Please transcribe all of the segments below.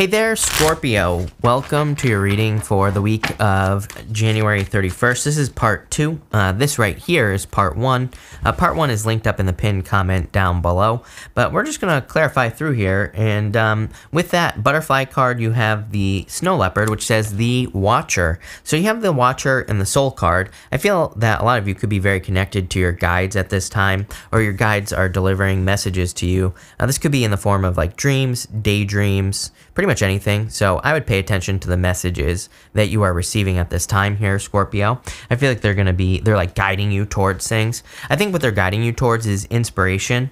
Hey there, Scorpio. Welcome to your reading for the week of January 31st. This is part 2. This right here is part 1. Part 1 is linked up in the pinned comment down below, but we're just going to clarify through here. And with that butterfly card, you have the snow leopard, which says the Watcher. So you have the Watcher and the Soul card. I feel that a lot of you could be very connected to your guides at this time, or your guides are delivering messages to you. This could be in the form of like dreams, daydreams, pretty much anything. So I would pay attention to the messages that you are receiving at this time here, Scorpio. I feel like they're like guiding you towards things. I think what they're guiding you towards is inspiration.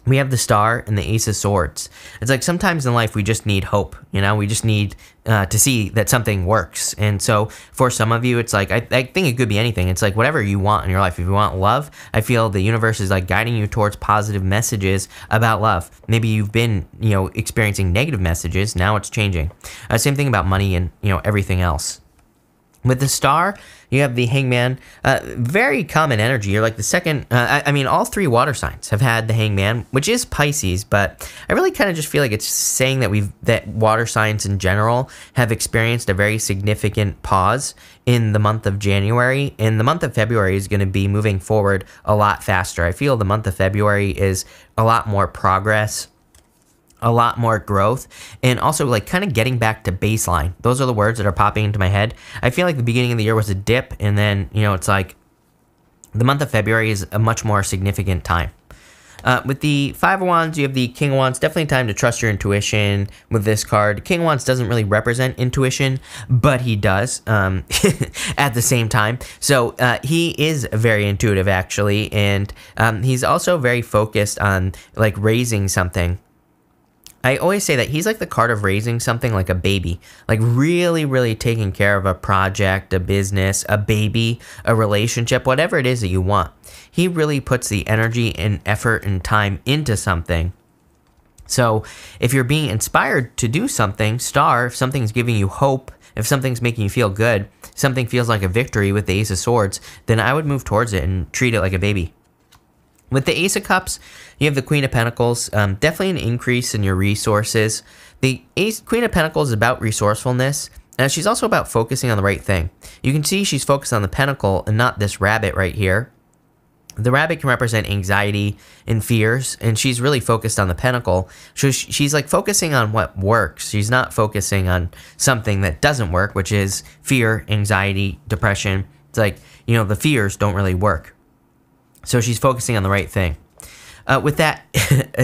We have the Star and the Ace of Swords. It's like sometimes in life we just need hope, you know? We just need to see that something works. And so for some of you, it's like, I think it could be anything. It's like whatever you want in your life. If you want love, I feel the universe is like guiding you towards positive messages about love. Maybe you've been, experiencing negative messages. Now it's changing. Same thing about money and, everything else. With the Star, you have the Hangman. Very common energy. You're like the second. All three water signs have had the Hangman, which is Pisces. But I really kind of just feel like it's saying that water signs in general have experienced a very significant pause in the month of January. And the month of February is going to be moving forward a lot faster. I feel the month of February is a lot more progress, a lot more growth, and also like kind of getting back to baseline. Those are the words that are popping into my head. I feel like the beginning of the year was a dip, and then, it's like the month of February is a much more significant time. With the Five of Wands, you have the King of Wands. Definitely time to trust your intuition with this card. King of Wands doesn't really represent intuition, but he does at the same time. So he is very intuitive, actually, and he's also very focused on like raising something. I always say that he's like the card of raising something like a baby, like really, really taking care of a project, a business, a baby, a relationship, whatever it is that you want. He really puts the energy and effort and time into something. So if you're being inspired to do something, Star, if something's giving you hope, if something's making you feel good, something feels like a victory with the Ace of Swords, then I would move towards it and treat it like a baby. With the Ace of Cups, you have the Queen of Pentacles. Definitely an increase in your resources. The Queen of Pentacles is about resourcefulness, and she's also about focusing on the right thing. You can see she's focused on the pentacle and not this rabbit right here. The rabbit can represent anxiety and fears, and she's really focused on the pentacle. So she's like focusing on what works. She's not focusing on something that doesn't work, which is fear, anxiety, depression. It's like, the fears don't really work. So she's focusing on the right thing. With that,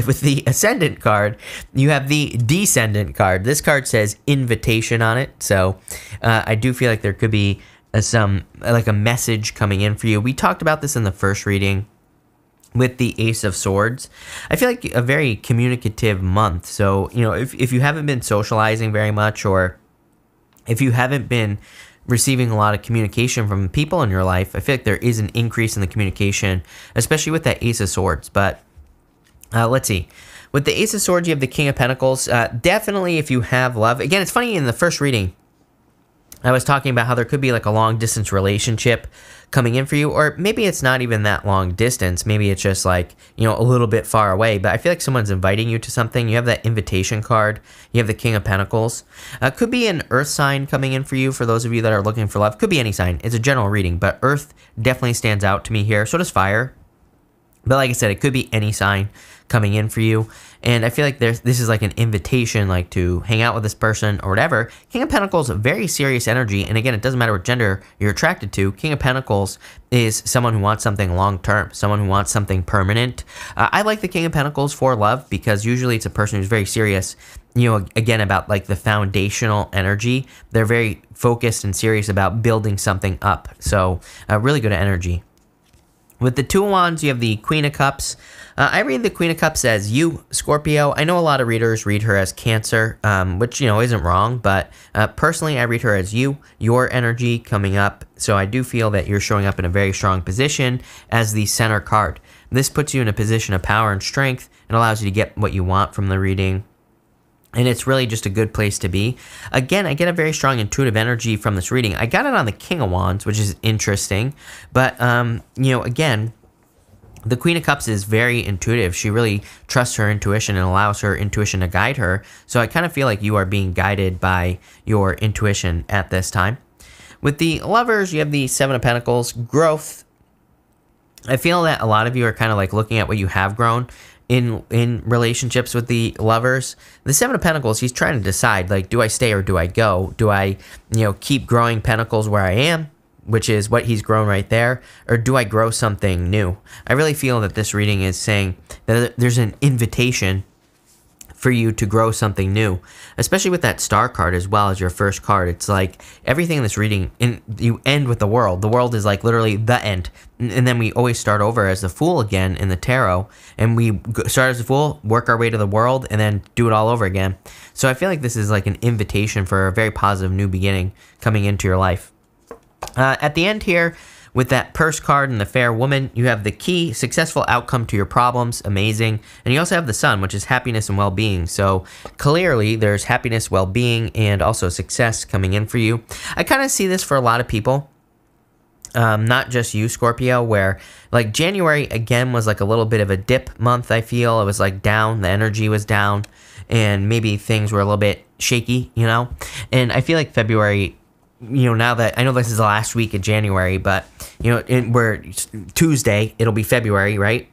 with the Ascendant card, you have the Descendant card. This card says invitation on it. So I do feel like there could be like a message coming in for you. We talked about this in the first reading with the Ace of Swords. I feel like a very communicative month. So, if you haven't been socializing very much, or if you haven't been receiving a lot of communication from people in your life, I feel like there is an increase in the communication, especially with that Ace of Swords. But let's see. With the Ace of Swords, you have the King of Pentacles. Definitely if you have love. Again, it's funny, in the first reading, I was talking about how there could be like a long distance relationship coming in for you, or maybe it's not even that long distance. Maybe it's just like, a little bit far away, but I feel like someone's inviting you to something. You have that invitation card. You have the King of Pentacles. Could be an earth sign coming in for you, for those of you that are looking for love. Could be any sign. It's a general reading, but earth definitely stands out to me here. So does fire. But like I said, it could be any sign coming in for you. And I feel like this is like an invitation, like to hang out with this person or whatever. King of Pentacles, very serious energy. And again, it doesn't matter what gender you're attracted to. King of Pentacles is someone who wants something long-term, someone who wants something permanent. I like the King of Pentacles for love because usually it's a person who's very serious, again, about like the foundational energy. They're very focused and serious about building something up. So really good energy. With the Two of Wands, you have the Queen of Cups. I read the Queen of Cups as you, Scorpio. I know a lot of readers read her as Cancer, which, isn't wrong. But personally, I read her as you, your energy coming up. So I do feel that you're showing up in a very strong position as the center card. This puts you in a position of power and strength and allows you to get what you want from the reading. And it's really just a good place to be. Again, I get a very strong intuitive energy from this reading. I got it on the King of Wands, which is interesting. But, again, The Queen of Cups is very intuitive. She really trusts her intuition and allows her intuition to guide her. So I kind of feel like you are being guided by your intuition at this time. With the Lovers, you have the Seven of Pentacles, growth. I feel that a lot of you are kind of like looking at what you have grown in relationships with the Lovers. The Seven of Pentacles, he's trying to decide, like, do I stay or do I go? Do I, keep growing Pentacles where I am, which is what he's grown right there, or do I grow something new? I really feel that this reading is saying that there's an invitation for you to grow something new, especially with that Star card as well as your first card. It's like everything in this reading, you end with the World. The World is like literally the end. And then we always start over as the Fool again in the tarot. And we start as the Fool, work our way to the World, and then do it all over again. So I feel like this is like an invitation for a very positive new beginning coming into your life. At the end here, with that Purse card and the Fair Woman, you have the key, successful outcome to your problems, amazing. And you also have the Sun, which is happiness and well-being. So clearly there's happiness, well-being, and also success coming in for you. I kind of see this for a lot of people. Not just you, Scorpio, where like January again was like a little bit of a dip month. I feel it was like down, the energy was down, and maybe things were a little bit shaky, and I feel like February, now that I know this is the last week of January, but we're Tuesday, it'll be February, right?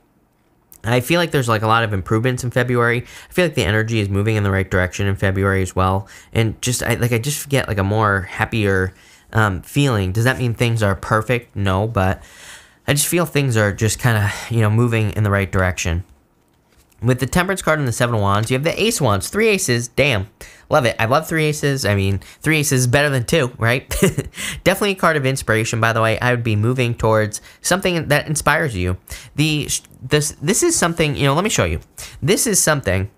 I feel like there's like a lot of improvements in February. I feel like the energy is moving in the right direction in February as well, and I just get like a more happier feeling. Does that mean things are perfect? No, but I just feel things are just kind of moving in the right direction. With the Temperance card and the Seven of Wands, you have the Ace of Wands, 3 aces. Damn, love it. I love 3 aces. I mean, 3 aces is better than 2, right? Definitely a card of inspiration, by the way. I would be moving towards something that inspires you. This is something, let me show you. This is something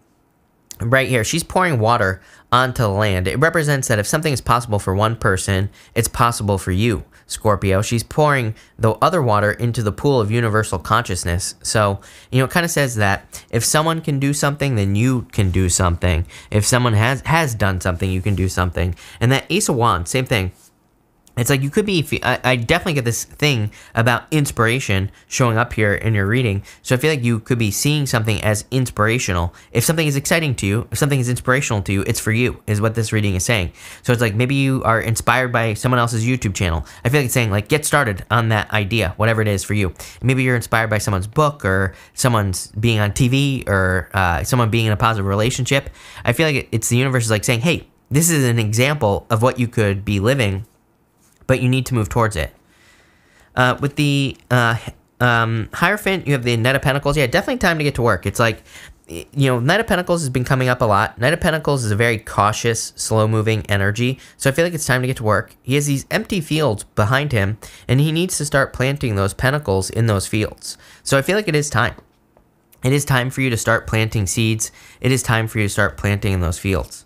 right here. She's pouring water onto the land. It represents that if something is possible for one person, it's possible for you, Scorpio. She's pouring the other water into the pool of universal consciousness. So, it kind of says that if someone can do something, then you can do something. If someone has done something, you can do something. And that Ace of Wands, same thing. It's like you could be, I definitely get this thing about inspiration showing up here in your reading. So I feel like you could be seeing something as inspirational. If something is exciting to you, if something is inspirational to you, it's for you, is what this reading is saying. So it's like maybe you are inspired by someone else's YouTube channel. I feel like it's saying like get started on that idea, whatever it is for you. Maybe you're inspired by someone's book or someone's being on TV or someone being in a positive relationship. I feel like it's the universe is like saying, hey, this is an example of what you could be living, but you need to move towards it. With the Hierophant, you have the Knight of Pentacles. Yeah, definitely time to get to work. It's like, Knight of Pentacles has been coming up a lot. Knight of Pentacles is a very cautious, slow-moving energy, so I feel like it's time to get to work. He has these empty fields behind him, and he needs to start planting those pentacles in those fields. So I feel like it is time. It is time for you to start planting seeds. It is time for you to start planting in those fields.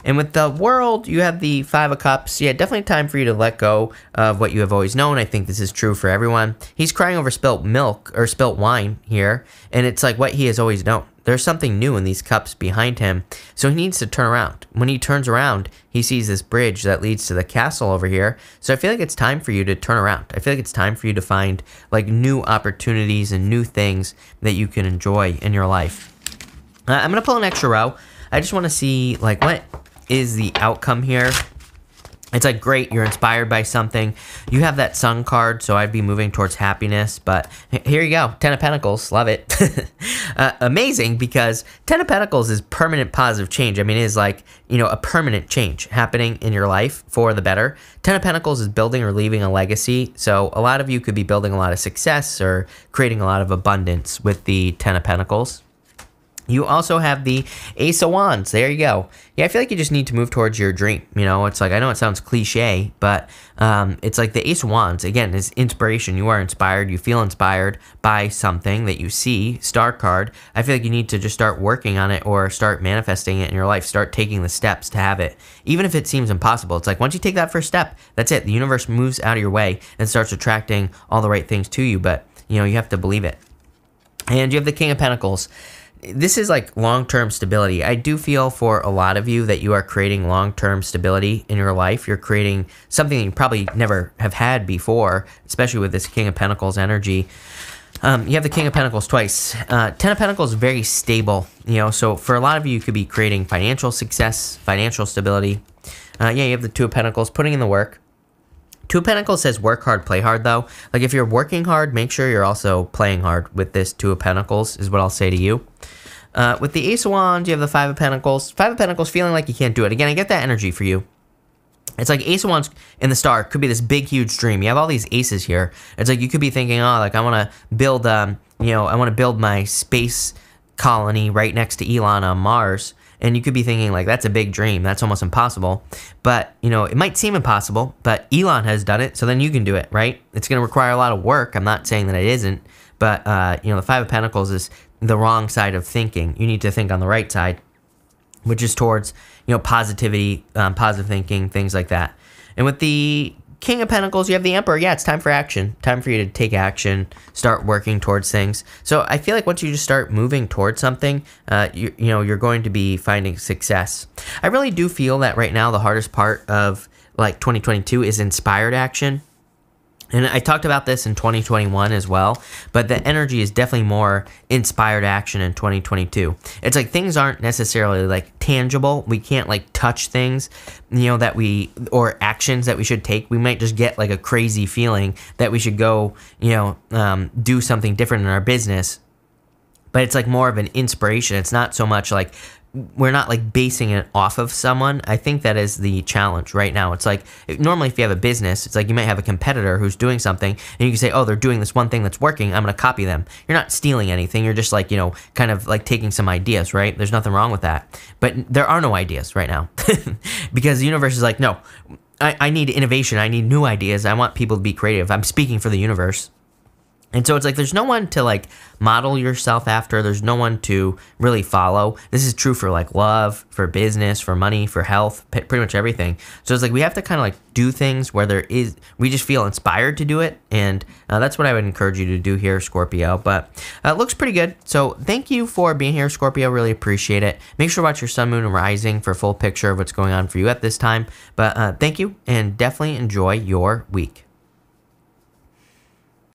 And with the World, you have the Five of Cups. Yeah, definitely time for you to let go of what you have always known. I think this is true for everyone. He's crying over spilt milk or spilt wine here, and it's like what he has always known. There's something new in these cups behind him, so he needs to turn around. When he turns around, he sees this bridge that leads to the castle over here. So I feel like it's time for you to turn around. I feel like it's time for you to find like new opportunities and new things that you can enjoy in your life. I'm going to pull an extra row. I just want to see like what is the outcome here. It's like, great, you're inspired by something. You have that Sun card, so I'd be moving towards happiness, but here you go, 10 of Pentacles, love it. Amazing, because 10 of Pentacles is permanent positive change. I mean, it is like, a permanent change happening in your life for the better. 10 of Pentacles is building or leaving a legacy, so a lot of you could be building a lot of success or creating a lot of abundance with the 10 of Pentacles. You also have the Ace of Wands. There you go. Yeah, I feel like you just need to move towards your dream. It's like, I know it sounds cliche, but it's like the Ace of Wands, again, is inspiration. You are inspired. You feel inspired by something that you see, Star card. I feel like you need to just start working on it or start manifesting it in your life. Start taking the steps to have it. Even if it seems impossible, it's like once you take that first step, that's it. The universe moves out of your way and starts attracting all the right things to you, but, you have to believe it. And you have the King of Pentacles. This is like long-term stability. I do feel for a lot of you that you are creating long-term stability in your life. You're creating something that you probably never have had before, especially with this King of Pentacles energy. You have the King of Pentacles twice. Ten of Pentacles, very stable, so for a lot of you, you could be creating financial success, financial stability. Yeah, you have the Two of Pentacles, putting in the work. Two of Pentacles says work hard, play hard, though. Like, if you're working hard, make sure you're also playing hard with this Two of Pentacles, is what I'll say to you. With the Ace of Wands, you have the Five of Pentacles. Five of Pentacles, feeling like you can't do it. Again, I get that energy for you. It's like Ace of Wands in the Star could be this big, huge dream. You have all these aces here. It's like you could be thinking, oh, like I want to build, I want to build my space colony right next to Elon on Mars. And you could be thinking, like, that's a big dream. That's almost impossible. But, it might seem impossible, but Elon has done it, so then you can do it, right? It's going to require a lot of work. I'm not saying that it isn't. But, the Five of Pentacles is the wrong side of thinking. You need to think on the right side, which is towards, positivity, positive thinking, things like that. And with the King of Pentacles, you have the Emperor. Yeah, it's time for action. Time for you to take action, start working towards things. So I feel like once you just start moving towards something, you're going to be finding success. I really do feel that right now the hardest part of like 2022 is inspired action. And I talked about this in 2021 as well, but the energy is definitely more inspired action in 2022. It's like things aren't necessarily like tangible. We can't like touch things, or actions that we should take. We might just get like a crazy feeling that we should go, do something different in our business. But it's like more of an inspiration. It's not so much like we're not like basing it off of someone. I think that is the challenge right now. It's like normally if you have a business, it's like you might have a competitor who's doing something and you can say, oh, they're doing this one thing that's working, I'm going to copy them. You're not stealing anything. You're just like, kind of like taking some ideas, right? There's nothing wrong with that. But there are no ideas right now because the universe is like, no, I need innovation. I need new ideas. I want people to be creative. I'm speaking for the universe. And so it's like there's no one to like model yourself after. There's no one to really follow. This is true for like love, for business, for money, for health, pretty much everything. So it's like we have to kind of like do things where we just feel inspired to do it. And that's what I would encourage you to do here, Scorpio. But it looks pretty good. So thank you for being here, Scorpio. Really appreciate it. Make sure to watch your sun, moon, and rising for a full picture of what's going on for you at this time. But thank you and definitely enjoy your week.